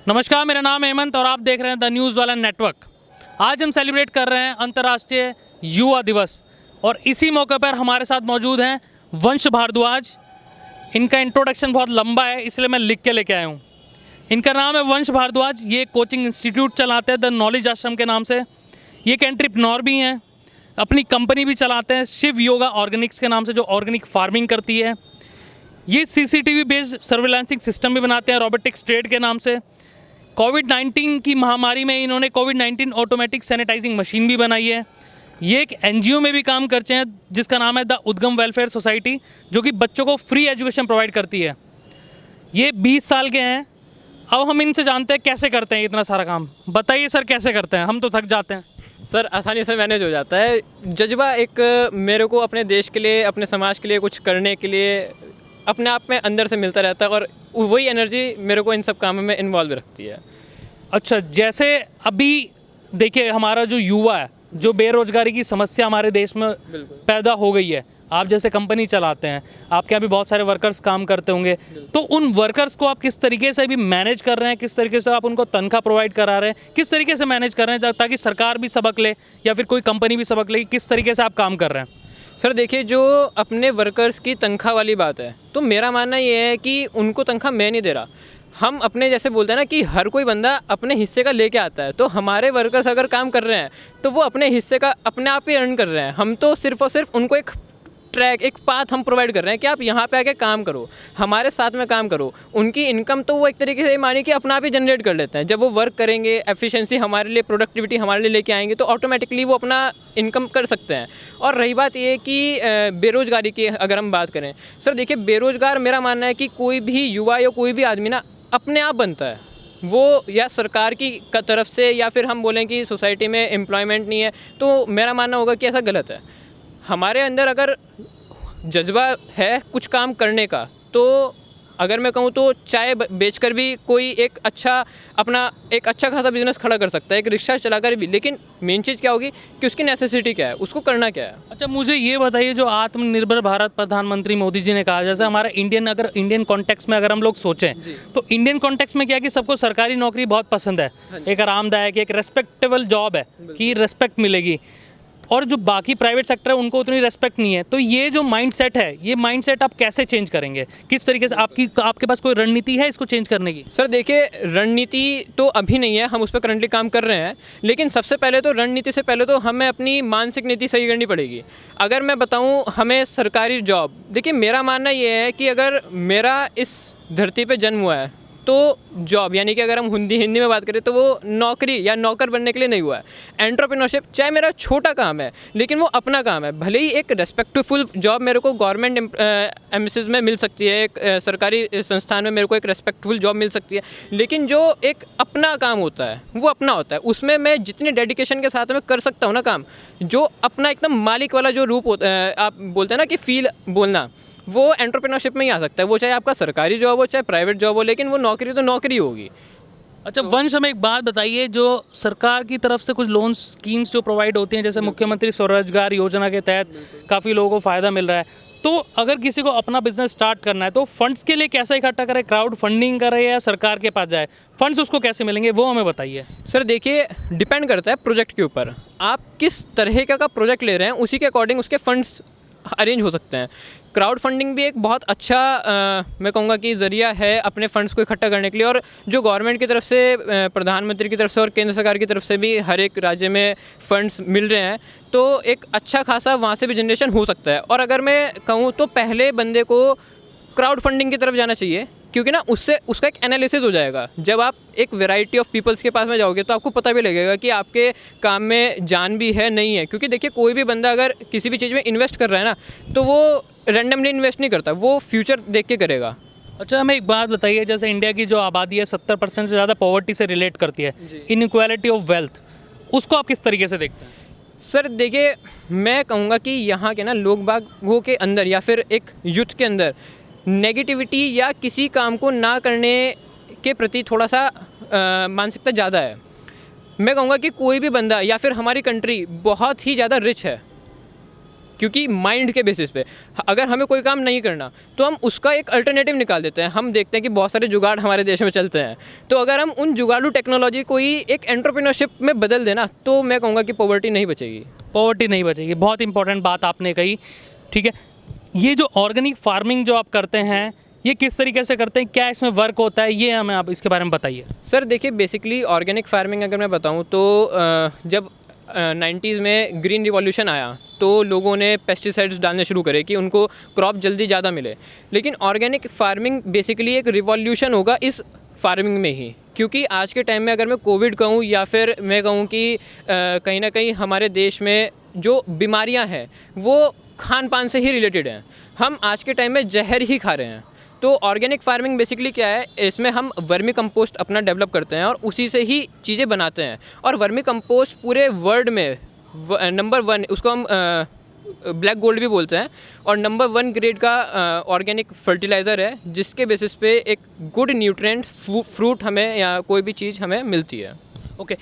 नमस्कार, मेरा नाम है हेमंत और आप देख रहे हैं द न्यूज़ वाला नेटवर्क। आज हम सेलिब्रेट कर रहे हैं अंतर्राष्ट्रीय युवा दिवस और इसी मौके पर हमारे साथ मौजूद हैं वंश भारद्वाज। इनका इंट्रोडक्शन बहुत लंबा है इसलिए मैं लिख के लेके आया हूँ। इनका नाम है वंश भारद्वाज। ये कोचिंग इंस्टीट्यूट चलाते हैं द नॉलेज आश्रम के नाम से। ये एक एंटरप्रेन्योर भी हैं, अपनी कंपनी भी चलाते हैं शिव योगा ऑर्गेनिक्स के नाम से, जो ऑर्गेनिक फार्मिंग करती है। ये CCTV बेस्ड सर्विलांसिंग सिस्टम भी बनाते हैं रोबोटिक्स ट्रेड के नाम से। कोविड-19 की महामारी में इन्होंने कोविड-19 ऑटोमेटिक सैनिटाइजिंग मशीन भी बनाई है। ये एक NGO में भी काम करते हैं जिसका नाम है द उद्गम वेलफेयर सोसाइटी, जो कि बच्चों को फ्री एजुकेशन प्रोवाइड करती है। ये 20 साल के हैं। अब हम इनसे जानते हैं कैसे करते हैं इतना सारा काम। बताइए सर, कैसे करते हैं? हम तो थक जाते हैं। सर आसानी से मैनेज हो जाता है। जज्बा एक मेरे को अपने देश के लिए, अपने समाज के लिए कुछ करने के लिए अपने आप में अंदर से मिलता रहता है और वही एनर्जी मेरे को इन सब कामों में इन्वॉल्व रखती है। अच्छा, जैसे अभी देखिए हमारा जो युवा है, जो बेरोजगारी की समस्या हमारे देश में पैदा हो गई है, आप जैसे कंपनी चलाते हैं, आपके यहाँ भी बहुत सारे वर्कर्स काम करते होंगे, तो उन वर्कर्स को आप किस तरीके से भी मैनेज कर रहे हैं? किस तरीके से आप उनको तनख्वाह प्रोवाइड करा रहे हैं? किस तरीके से मैनेज कर रहे हैं ताकि सरकार भी सबक ले या फिर कोई कंपनी भी सबक ले? किस तरीके से आप काम कर रहे हैं? सर देखिए, जो अपने वर्कर्स की तनख्वाह वाली बात है, तो मेरा मानना ये है कि उनको तनख्वाह मैं नहीं दे रहा। हम अपने जैसे बोलते हैं ना कि हर कोई बंदा अपने हिस्से का लेके आता है, तो हमारे वर्कर्स अगर काम कर रहे हैं तो वो अपने हिस्से का अपने आप ही अर्न कर रहे हैं। हम तो सिर्फ और सिर्फ उनको एक ट्रैक, एक पाथ हम प्रोवाइड कर रहे हैं कि आप यहाँ पे आके काम करो, हमारे साथ में काम करो। उनकी इनकम तो वो एक तरीके से मानिए कि अपना आप ही जनरेट कर लेते हैं। जब वो वर्क करेंगे, एफिशिएंसी हमारे लिए, प्रोडक्टिविटी हमारे लिए लेके आएंगे, तो ऑटोमेटिकली वो अपना इनकम कर सकते हैं। और रही बात ये कि बेरोज़गारी की अगर हम बात करें, सर देखिए, बेरोज़गार मेरा मानना है कि कोई भी युवा या कोई भी आदमी ना अपने आप बनता है। वो या सरकार की तरफ से या फिर हम बोलें कि सोसाइटी में एम्प्लॉयमेंट नहीं है, तो मेरा मानना होगा कि ऐसा गलत है। हमारे अंदर अगर जज्बा है कुछ काम करने का, तो अगर मैं कहूँ तो चाय बेचकर भी कोई एक अच्छा खासा बिजनेस खड़ा कर सकता है, एक रिक्शा चलाकर भी। लेकिन मेन चीज़ क्या होगी कि उसकी नेसेसिटी क्या है, उसको करना क्या है। अच्छा, मुझे ये बताइए, जो आत्मनिर्भर भारत प्रधानमंत्री मोदी जी ने कहा, जैसे हमारा इंडियन कॉन्टेक्स्ट में अगर हम लोग सोचें, तो इंडियन कॉन्टेक्स्ट में क्या है कि सबको सरकारी नौकरी बहुत पसंद है। एक आरामदायक, एक रेस्पेक्टेबल जॉब है कि रेस्पेक्ट मिलेगी, और जो बाकी प्राइवेट सेक्टर है उनको उतनी रेस्पेक्ट नहीं है। तो ये जो माइंडसेट है, ये माइंडसेट आप कैसे चेंज करेंगे? किस तरीके से आपके पास कोई रणनीति है इसको चेंज करने की? सर देखिए, रणनीति तो अभी नहीं है, हम उस पर करंटली काम कर रहे हैं। लेकिन सबसे पहले तो रणनीति से पहले तो हमें अपनी मानसिक नीति सही करनी पड़ेगी। अगर मैं बताऊं, हमें सरकारी जॉब, देखिए मेरा मानना ये है कि अगर मेरा इस धरती पे जन्म हुआ है तो जॉब यानी कि अगर हम हिंदी में बात करें तो वो नौकरी या नौकर बनने के लिए नहीं हुआ है। एंटरप्रेन्योरशिप चाहे मेरा छोटा काम है लेकिन वो अपना काम है। भले ही एक रेस्पेक्टफुल जॉब मेरे को गवर्नमेंट एमएसएस में मिल सकती है, एक सरकारी संस्थान में मेरे को एक रेस्पेक्टफुल जॉब मिल सकती है, लेकिन जो एक अपना काम होता है वो अपना होता है। उसमें मैं जितनी डेडिकेशन के साथ में कर सकता हूँ ना काम, जो अपना एकदम मालिक वाला जो रूप होता है, आप बोलते हैं ना कि फील बोलना, वो एंटरप्रेन्योरशिप में ही आ सकता है। वो चाहे आपका सरकारी जॉब हो चाहे प्राइवेट जॉब हो, लेकिन वो नौकरी तो नौकरी होगी। अच्छा वंश, हमें एक बात बताइए, जो सरकार की तरफ से कुछ लोन स्कीम्स जो प्रोवाइड होती हैं, जैसे मुख्यमंत्री स्वरोजगार योजना के तहत काफ़ी लोगों को फ़ायदा मिल रहा है, तो अगर किसी को अपना बिजनेस स्टार्ट करना है तो फंड्स के लिए कैसे इकट्ठा करें? क्राउड फंडिंग करे या सरकार के पास जाए? फंड्स उसको कैसे मिलेंगे वो हमें बताइए। सर देखिए, डिपेंड करता है प्रोजेक्ट के ऊपर। आप किस तरह का प्रोजेक्ट ले रहे हैं उसी के अकॉर्डिंग उसके फंड्स अरेंज हो सकते हैं। क्राउड फंडिंग भी एक बहुत अच्छा मैं कहूँगा कि ज़रिया है अपने फंड्स को इकट्ठा करने के लिए। और जो गवर्नमेंट की तरफ से, प्रधानमंत्री की तरफ से और केंद्र सरकार की तरफ से भी हर एक राज्य में फंड्स मिल रहे हैं, तो एक अच्छा खासा वहाँ से भी जनरेशन हो सकता है। और अगर मैं कहूँ तो पहले बंदे को क्राउड फंडिंग की तरफ जाना चाहिए, क्योंकि ना उससे उसका एक एनालिसिस हो जाएगा। जब आप एक वैरायटी ऑफ पीपल्स के पास में जाओगे तो आपको पता भी लगेगा कि आपके काम में जान भी है नहीं है। क्योंकि देखिए, कोई भी बंदा अगर किसी भी चीज़ में इन्वेस्ट कर रहा है ना, तो वो रैंडमली इन्वेस्ट नहीं करता, वो फ्यूचर देख के करेगा। अच्छा, हमें एक बात बताइए, जैसे इंडिया की जो आबादी है 70% से ज़्यादा पॉवर्टी से रिलेट करती है, इनइक्वालिटी ऑफ वेल्थ, उसको आप किस तरीके से देखते हैं? सर देखिए, मैं कहूँगा कि यहाँ के ना लोग बागों के अंदर या फिर एक यूथ के अंदर नेगेटिविटी या किसी काम को ना करने के प्रति थोड़ा सा मानसिकता ज़्यादा है। मैं कहूँगा कि कोई भी बंदा या फिर हमारी कंट्री बहुत ही ज़्यादा रिच है, क्योंकि माइंड के बेसिस पे अगर हमें कोई काम नहीं करना तो हम उसका एक अल्टरनेटिव निकाल देते हैं। हम देखते हैं कि बहुत सारे जुगाड़ हमारे देश में चलते हैं, तो अगर हम उन जुगाड़ू टेक्नोलॉजी को ही एक एंटरप्रेन्योरशिप में बदल देना तो मैं कहूँगा कि पॉवर्टी नहीं बचेगी। पॉवर्टी नहीं बचेगी, बहुत इंपॉर्टेंट बात आपने कही। ठीक है, ये जो ऑर्गेनिक फार्मिंग जो आप करते हैं ये किस तरीके से करते हैं, क्या इसमें वर्क होता है, ये हमें आप इसके बारे में बताइए। सर देखिए, बेसिकली ऑर्गेनिक फार्मिंग अगर मैं बताऊं तो जब 90s में ग्रीन रिवॉल्यूशन आया तो लोगों ने पेस्टिसाइड्स डालने शुरू करे कि उनको क्रॉप जल्दी ज़्यादा मिले। लेकिन ऑर्गेनिक फार्मिंग बेसिकली एक रिवॉल्यूशन होगा इस फार्मिंग में ही, क्योंकि आज के टाइम में अगर मैं कोविड कहूँ या फिर मैं कहूँ कि कहीं ना कहीं हमारे देश में जो बीमारियाँ हैं वो खान पान से ही रिलेटेड हैं। हम आज के टाइम में जहर ही खा रहे हैं। तो ऑर्गेनिक फार्मिंग बेसिकली क्या है, इसमें हम वर्मी कंपोस्ट अपना डेवलप करते हैं और उसी से ही चीज़ें बनाते हैं। और वर्मी कंपोस्ट पूरे वर्ल्ड में नंबर 1, उसको हम ब्लैक गोल्ड भी बोलते हैं, और नंबर 1 ग्रेड का ऑर्गेनिक फर्टिलाइज़र है, जिसके बेसिस पे एक गुड न्यूट्रिएंट्स फ्रूट हमें या कोई भी चीज़ हमें मिलती है। ओके,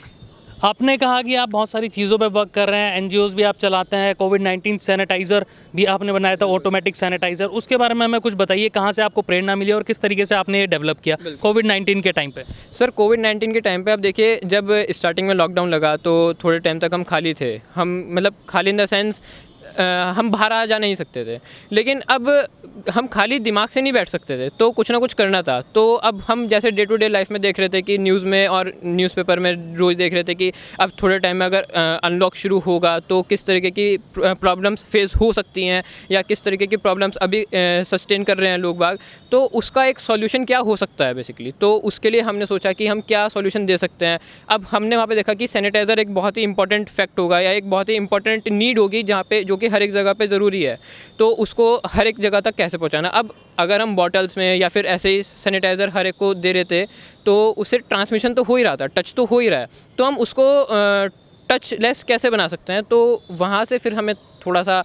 आपने कहा कि आप बहुत सारी चीज़ों पे वर्क कर रहे हैं, एनजीओज़ भी आप चलाते हैं, कोविड-19 सैनिटाइज़र भी आपने बनाया था, ऑटोमेटिक सैनिटाइज़र, उसके बारे में हमें कुछ बताइए, कहाँ से आपको प्रेरणा मिली और किस तरीके से आपने ये डेवलप किया कोविड-19 के टाइम पे। सर कोविड-19 के टाइम पे आप देखिए, जब स्टार्टिंग में लॉकडाउन लगा तो थोड़े टाइम तक हम खाली थे। हम मतलब खाली इन द सेंस हम बाहर आ जा नहीं सकते थे, लेकिन अब हम खाली दिमाग से नहीं बैठ सकते थे, तो कुछ ना कुछ करना था। तो अब हम जैसे डे टू डे लाइफ में देख रहे थे कि न्यूज़ में और न्यूज़पेपर में रोज़ देख रहे थे कि अब थोड़े टाइम में अगर अनलॉक शुरू होगा तो किस तरीके की प्रॉब्लम्स फेस हो सकती हैं या किस तरीके की प्रॉब्लम्स अभी सस्टेन कर रहे हैं लोग बाग, तो उसका एक सॉल्यूशन क्या हो सकता है बेसिकली। तो उसके लिए हमने सोचा कि हम क्या सॉल्यूशन दे सकते हैं। अब हमने वहाँ पे देखा कि सैनिटाइज़र एक बहुत ही इंपॉर्टेंट फैक्ट होगा या एक बहुत ही इंपॉर्टेंट नीड होगी, जहाँ पे जो कि हर एक जगह पे ज़रूरी है, तो उसको हर एक जगह तक कैसे पहुंचाना। अब अगर हम बॉटल्स में या फिर ऐसे ही सैनिटाइज़र हर एक को दे रहे थे तो उससे ट्रांसमिशन तो हो ही रहा था, टच तो हो ही रहा है, तो हम उसको टच लेस कैसे बना सकते हैं। तो वहाँ से फिर हमें थोड़ा सा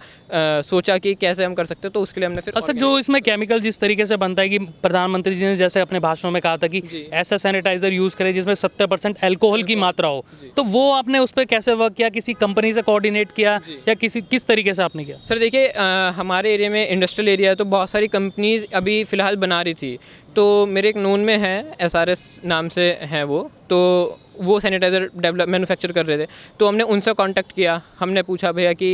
सोचा कि कैसे हम कर सकते हैं, तो उसके लिए हमने फिर अच्छा, जो इसमें केमिकल जिस तरीके से बनता है कि प्रधानमंत्री जी ने जैसे अपने भाषणों में कहा था कि ऐसा सैनिटाइजर यूज़ करें जिसमें 70% अल्कोहल की मात्रा हो, तो वो आपने उस पर कैसे वर्क किया, किसी कंपनी से कोऑर्डिनेट किया या किस तरीके से आपने किया? सर देखिए, हमारे एरिया में इंडस्ट्रियल एरिया है, तो बहुत सारी कंपनीज अभी फ़िलहाल बना रही थी। तो मेरे एक नोन में है, SRS नाम से हैं वो सैनिटाइज़र डेवलप मैन्युफैक्चर कर रहे थे। तो हमने उनसे कांटेक्ट किया, हमने पूछा भैया कि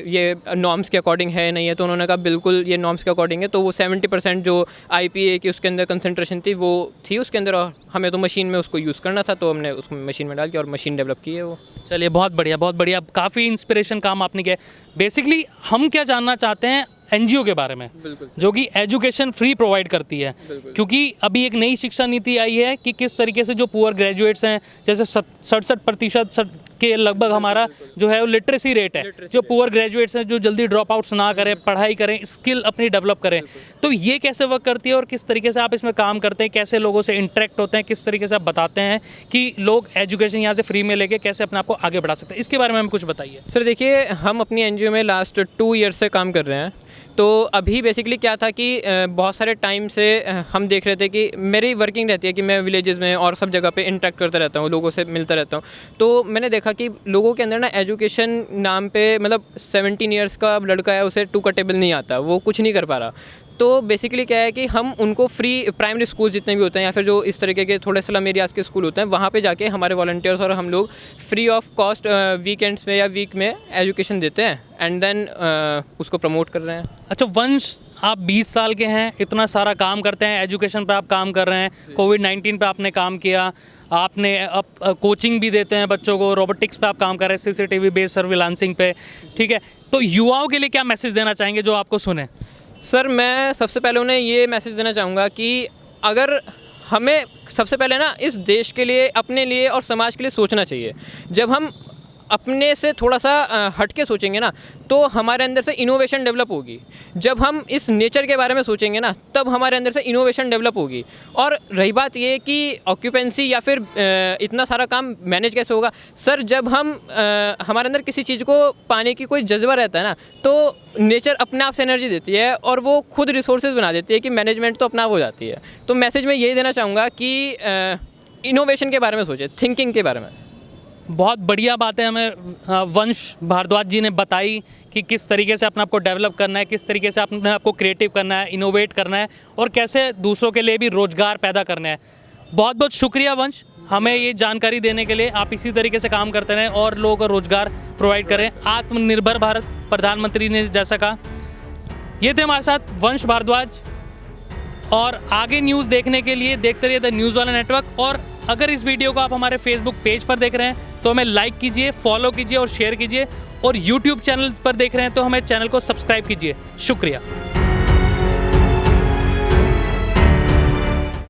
ये नॉर्म्स के अकॉर्डिंग है नहीं है, तो उन्होंने कहा बिल्कुल ये नॉर्म्स के अकॉर्डिंग है। तो वो 70% जो IPA की उसके अंदर कंसंट्रेशन थी वो थी उसके अंदर, और हमें तो मशीन में उसको यूज़ करना था, तो हमने उसको मशीन में डाल के और मशीन डेवलप की है वो। चलिए, बहुत बढ़िया, बहुत बढ़िया, काफ़ी इंस्पिरेशन काम आपने किया। बेसिकली हम क्या जानना चाहते हैं एनजीओ के बारे में, जो कि एजुकेशन फ्री प्रोवाइड करती है, क्योंकि अभी एक नई शिक्षा नीति आई है कि किस तरीके से जो पुअर ग्रेजुएट्स हैं, जैसे 67% के लगभग हमारा जो है वो लिटरेसी रेट है, जो पुअर ग्रेजुएट्स हैं जो जल्दी ड्रॉप आउट्स ना करें, पढ़ाई करें, स्किल अपनी डेवलप करें, तो ये कैसे वर्क करती है और किस तरीके से आप इसमें काम करते हैं, कैसे लोगों से इंटरेक्ट होते हैं, किस तरीके से आप बताते हैं कि लोग एजुकेशन यहाँ से फ्री में लेके कैसे अपने आप को आगे बढ़ा सकते हैं, इसके बारे में हमें कुछ बताइए। सर देखिए, हम अपनी एनजीओ में लास्ट 2 ईयर्स से काम कर रहे हैं। तो अभी बेसिकली क्या था कि बहुत सारे टाइम से हम देख रहे थे कि मेरी वर्किंग रहती है कि मैं विलेजेस में और सब जगह पे इंटरेक्ट करता रहता हूँ, लोगों से मिलता रहता हूँ। तो मैंने देखा कि लोगों के अंदर ना एजुकेशन नाम पे, मतलब 17 ईयर्स का लड़का है, उसे 2 का टेबल नहीं आता, वो कुछ नहीं कर पा रहा। तो बेसिकली क्या है कि हम उनको फ्री प्राइमरी स्कूल जितने भी होते हैं या फिर जो इस तरीके के थोड़े स्लम एरियाज़ के स्कूल होते हैं, वहाँ पे जाके हमारे वॉलंटियर्स और हम लोग फ्री ऑफ कॉस्ट वीकेंड्स में या वीक में एजुकेशन देते हैं, एंड देन उसको प्रमोट कर रहे हैं। अच्छा वंश, आप 20 साल के हैं, इतना सारा काम करते हैं, एजुकेशन पे आप काम कर रहे हैं, कोविड-19 पे आपने काम किया, आपने अब कोचिंग भी देते हैं बच्चों को, रोबोटिक्स पे आप काम कर रहे हैं, CCTV बेस्ड सर्विलांसिंग पे, ठीक है। तो युवाओं के लिए क्या मैसेज देना चाहेंगे जो आपको सुने? सर मैं सबसे पहले उन्हें ये मैसेज देना चाहूँगा कि अगर हमें सबसे पहले ना इस देश के लिए, अपने लिए और समाज के लिए सोचना चाहिए। जब हम अपने से थोड़ा सा हट के सोचेंगे ना, तो हमारे अंदर से इनोवेशन डेवलप होगी। जब हम इस नेचर के बारे में सोचेंगे ना, तब हमारे अंदर से इनोवेशन डेवलप होगी। और रही बात ये कि ऑक्यूपेंसी या फिर इतना सारा काम मैनेज कैसे होगा, सर जब हम हमारे अंदर किसी चीज़ को पाने की कोई जज्बा रहता है ना, तो नेचर अपने आप से एनर्जी देती है और वो खुद रिसोर्सेज बना देती है कि मैनेजमेंट तो अपना आप हो जाती है। तो मैसेज मैं यही देना चाहूँगा कि इनोवेशन के बारे में सोचें, थिंकिंग के बारे में। बहुत बढ़िया बातें हमें वंश भारद्वाज जी ने बताई कि किस तरीके से अपने आप को डेवलप करना है, किस तरीके से अपने आप को क्रिएटिव करना है, इनोवेट करना है और कैसे दूसरों के लिए भी रोज़गार पैदा करना है। बहुत बहुत शुक्रिया वंश, हमें ये जानकारी देने के लिए। आप इसी तरीके से काम करते रहें और लोगों को रोज़गार प्रोवाइड करें। आत्मनिर्भर भारत प्रधानमंत्री ने जैसा कहा। ये थे हमारे साथ वंश भारद्वाज। और आगे न्यूज़ देखने के लिए देखते रहिए द न्यूज़ वाला नेटवर्क। और अगर इस वीडियो को आप हमारे फेसबुक पेज पर देख रहे हैं तो हमें लाइक कीजिए, फॉलो कीजिए और शेयर कीजिए। और यूट्यूब चैनल पर देख रहे हैं तो हमें चैनल को सब्सक्राइब कीजिए। शुक्रिया।